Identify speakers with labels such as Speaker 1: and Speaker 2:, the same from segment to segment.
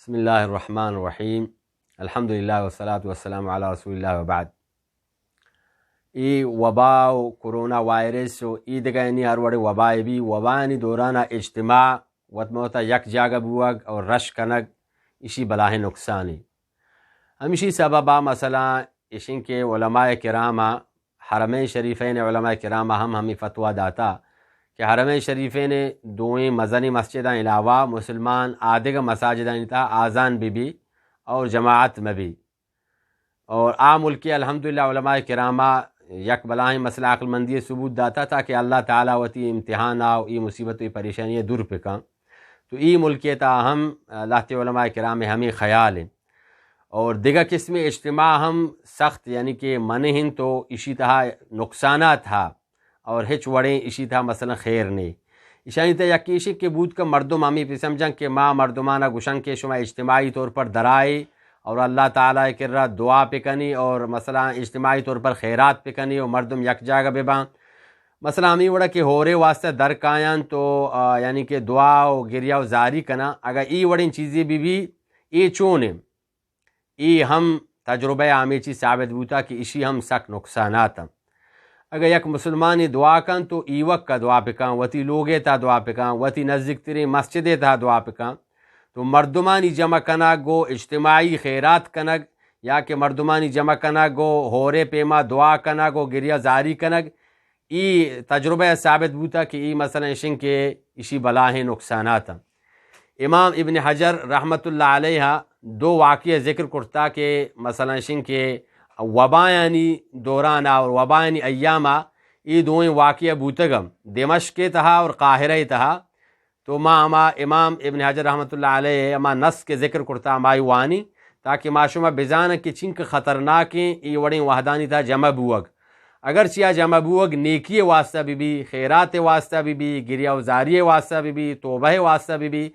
Speaker 1: بسم اللہ الرحمن الرحیم الحمدللہ والصلاة والسلام علی رسول اللہ وبعد. ای وبا و کرونا وائرس و ای دگانی هر وبای بی وبانی دورانا اجتماع وطموتا یک جاگا بوگ اور رش کنگ اسی بلاہ نقصانی. ہمیشی سببا مثلا اشن کے علماء کرامہ حرمین شریفین علماء کرامہ ہمیں فتویٰ داتا کہ حرمین شریفین دوئیں مزنی مسجدہ علاوہ مسلمان آدھگا مساجدہ تا آزان بھی اور جماعت میں بھی اور عام ملکی الحمدللہ علماء کرامہ یک بلاہیں مسئلہ عقل مندی ثبوت داتا تھا کہ اللہ تعالیٰ وتی امتحان آو ای مصیبت و پریشانی دور پکا تو ای ملکی تا ہم اللہ علماء کرام ہمیں خیال ہیں اور دیگر قسم اجتماع ہم سخت یعنی کہ منہن تو اسی طرح نقصانات تھا اور ہچ وڑیں اسی طرح مثلا خیر نہیں اشانی تا یکیشی کے بود کا مردم ہمیں پہ سمجھیں کہ ماں مردمانہ گشن کے شما اجتماعی طور پر درائے اور اللہ تعالیٰ کر رہا دعا پہ کنی اور مثلا اجتماعی طور پر خیرات پہ کنی اور مردم یک جاگہ بے باں مثلا ہمیں وڑا کہ ہورے واسطہ در کایاں تو یعنی کہ دعا و گریا و زاری کنا اگر ای وڑیں چیزیں بھی ای چونے ای ہم تجربہ عامی چیز ثابت بوتا کہ اسی ہم سک نقصانات ہیں. اگر یک مسلمانی دعا کن تو ای وقت کا دعا پکاں وتی لوگے تا دعا پکاں وتی نزدیک تری مسجدے تا دعا پکاں تو مردمانی جمع کنگ گو اجتماعی خیرات کنگ یا کہ مردمانی جمع کنگ گو ہورے پیما دعا کنگ گو گریا زاری کنگ ای تجربہ ثابت بوتا کہ ای مثلا اشن کے اسی بلاہیں نقصانات ہیں. امام ابن حجر رحمۃ اللہ علیہ دو واقعہ ذکر کرتا کہ مثلا اشن کے وبایانی دورانا اور وبایانی ایامہ ای دوئیں واقعہ بوتگم دمشق کے تہا اور قاہرہ تہا تو ما امام ابن حجر رحمۃ اللہ علیہ اما نس کے ذکر کرتا مائی وانی تاکہ معشومہ بزانہ کہ چنک خطرناکیں ای وڑیں وحدانی تھا جمع بوگ اگر چیا جمع بوگ نیکی واسطہ بھی خیرات واسطہ بھی گریہ وزاری واسطہ بھی توبہ واسطہ بھی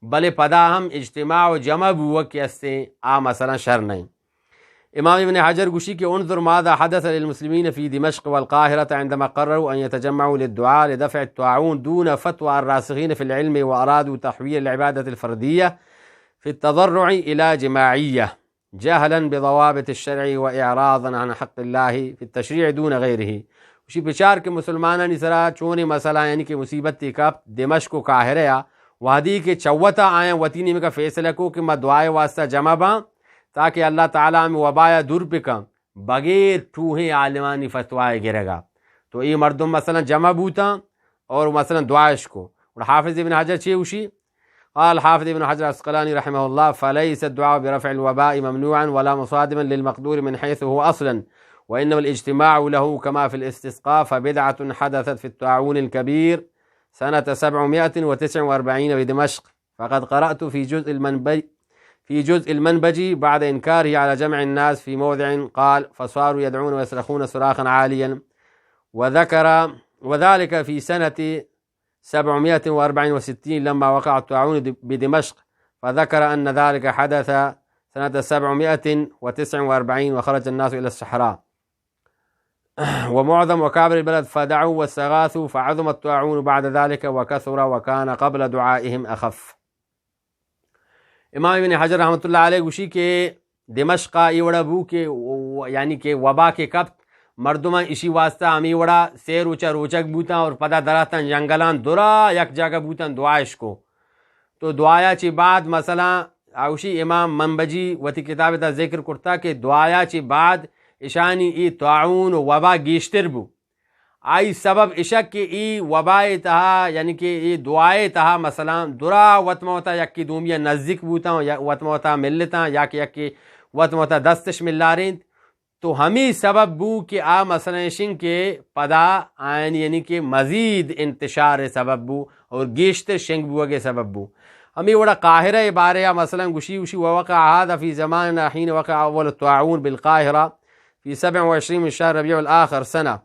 Speaker 1: بلے پدا ہم اجتماع و جمع بوگ کے استے آ مثلا شر نہیں. امام ابن حجر گوشی کہ انظر ماذا حدث للمسلمين في دمشق والقاهرة عندما قرروا أن يتجمعوا للدعاء لدفع الطاعون دون فتوى الراسخين في العلم وأرادوا تحويل العبادة الفردية في التضرع إلى جماعية جهلا بضوابط الشرع وإعراضا عن حق الله في التشريع دون غيره. وشی بچار کے مسلمانہ نسرا چونے مسئلہ یعنی کہ مصیبت تیکاب دمشق و قاہرہ وحدی کے چوتا آئیں وطینی میں کا فیصلہ کو کہ میں دعائے واسطہ جمع باں تاکہ اللہ تعالیٰ میں وبایا دور پکم بغیر ٹوہیں عالمانی فتوائے گرے گا تو ای مردم مثلا جمع بوتا اور مثلا دعائش کو. اور حافظ ابن حجر چھے اوشی قال حافظ ابن حجر عسقلانی رحمہ اللہ فليس الدعاء برفع الوباء ممنوعا ولا مصادما للمقدور من حيث هو اصلا وانما الاجتماع له كما في الاستسقاء فبدعة حدثت في الطاعون الكبير سنة 749 بدمشق فقد قرأت في جزء المنبجي بعد إنكاره على جمع الناس في موضع قال فصاروا يدعون ويصرخون صراخا عاليا وذلك في سنة 764 لما وقع الطاعون بدمشق فذكر أن ذلك حدث سنة 749 وخرج الناس إلى الصحراء ومعظم وكابر البلد فدعوا واستغاثوا فعظم الطاعون بعد ذلك وكثر وكان قبل دعائهم أخف. امام ابن حجر رحمۃ اللہ علیہ گوشی کے دمشقہ ای وڑا بو کے یعنی کہ وبا کے کب مردمان اسی واسطہ ہمیں وڑا سیر اوچا روچک بوتا اور پدا دراتاں جنگلان درا یک جگہ بوتاں دعائش کو تو دعایا چی بعد مثلا اوشی امام منبجی وتی کتاب تا ذکر کرتا کہ دعایا چی بعد اشانی ای طاعون و وبا گیشتر بو آئی سبب اشک کہ ای وبائے تہا یعنی کہ ای دعائے تہا مثلا درا وطموتا یک کی دومیہ نزدیک بوتا وطموتا ملتا یا کہ یک کی وطموتا دستش ملا رہن تو ہمیں سبب بو کہ آ مثلا شن کے پدا آئین یعنی کہ مزید انتشار سبب بو اور گیشتر شنگ بو کے سبب بو. ہمیں وڑا قاہرہ بارے مثلا گوشی ووقع هذا في زماننا حين وقع اول الطاعون بالقاهرة في 27 من شهر ربيع الآخر سنة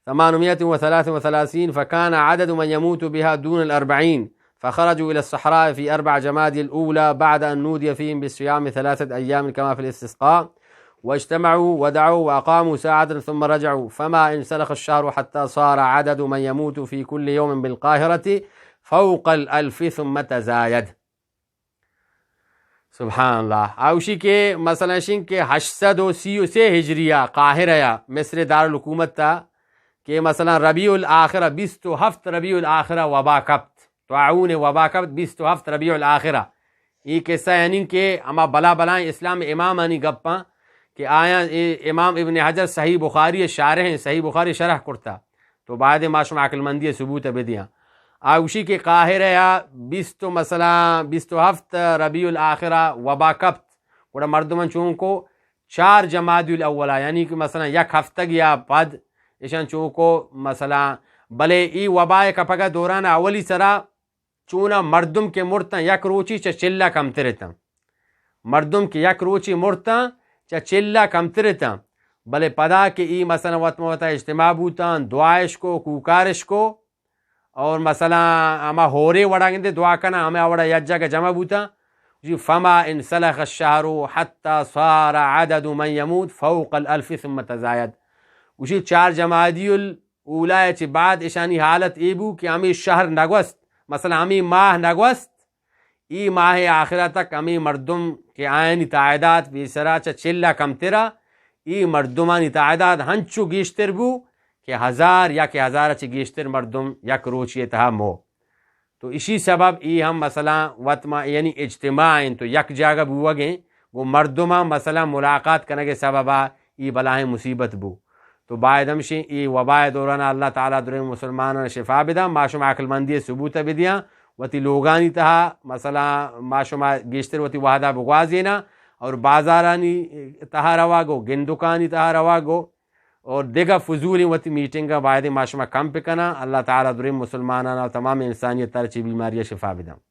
Speaker 1: 833 فكان عدد من يموت بها دون 40 فخرجوا إلى الصحراء في 4 جماد الأولى بعد أن نودي فيهم بالصيام 3 أيام كما في الاستسقاء واجتمعوا ودعوا وأقاموا ساعة ثم رجعوا فما انسلخ الشهر حتى صار عدد من يموت في كل يوم بالقاهرة فوق 1000 ثم تزايد. سبحان اللہ آوشی کے مثلا شن کے 833 ہجریہ قاہرہ مصر دارالحکومت تا کہ مثلا ربیع الآخرہ 27 ربیع الآخرہ وبا کبت طاعون وبا کبت 27 ربیع الآخرہ یہ قصہ یعنی کہ اما بلا بلائیں اسلام امام آنی گپاں کہ آیا امام ابن حجر صحیح بخاری شارح ہیں صحیح بخاری شرح کرتا تو بعد معشوم عقل مندی ثبوت بدیاں آوشی کے قاہرہ 27 ربیع الآخرہ وبا کبت گوڑا مردمن چون کو 4 جمادی الاولہ یعنی کہ مثلا یک ہفتہ گیا پد ایشان چون کو مثلا بلے ای وبا کپگا دوران اولی سرا چونا مردم کے مرتاں یک روچی چا چلہ کم ترتاں مردم کے یک روچی مرتاں چا چلہ کم ترتاں بلے پدا کہ ای مثلا وطا اجتماع بوتاں دعائش کو کوکارش کو اور مثلا اما ہورے وڑا گندے دعا کنا ہمیں وڑا یک جگہ جمع بوتا جی فما ان سلخ الشہر حتی صار عدد من يموت فوق 1000 ثم تزاید اسی 4 جمادی الاولى چی بعد اشانی حالت ای بو کہ ہمیں شہر نگوست مثلا ہمیں ماہ نگوست ای ماہ آخرہ تک ہمیں مردم کے آئینی تعداد بیسرا چا چلہ کم تیرا ای مردمانی تعداد ہنچو گیشتر بو کہ 1000 یا کہ 1000 چی گیشتر مردم یک روچی تہا مو تو اسی سبب ای ہم مثلا وطما یعنی اجتماع تو یک جاگہ بو گئیں وہ مردمہ مثلا ملاقات کرنے کے سببا ای بلائیں مصیبت بو تو باید ہمشی ای وبائے دورانا اللہ تعالیٰ درے مسلمانان شفا بدا معشوم عقل مندی ثبوت بدیاں وتی لوگانی تہا مثلا معشوم گیشتر وتی وحدہ بگوازینا اور بازارانی تہا روا گو گندکانی تہا روا گو اور دیگا فضولی وتی میٹنگا باید معشوم کم پکنا اللہ تعالیٰ درے مسلمانان اور تمام انسانیت ترچی بیماری شفا بدا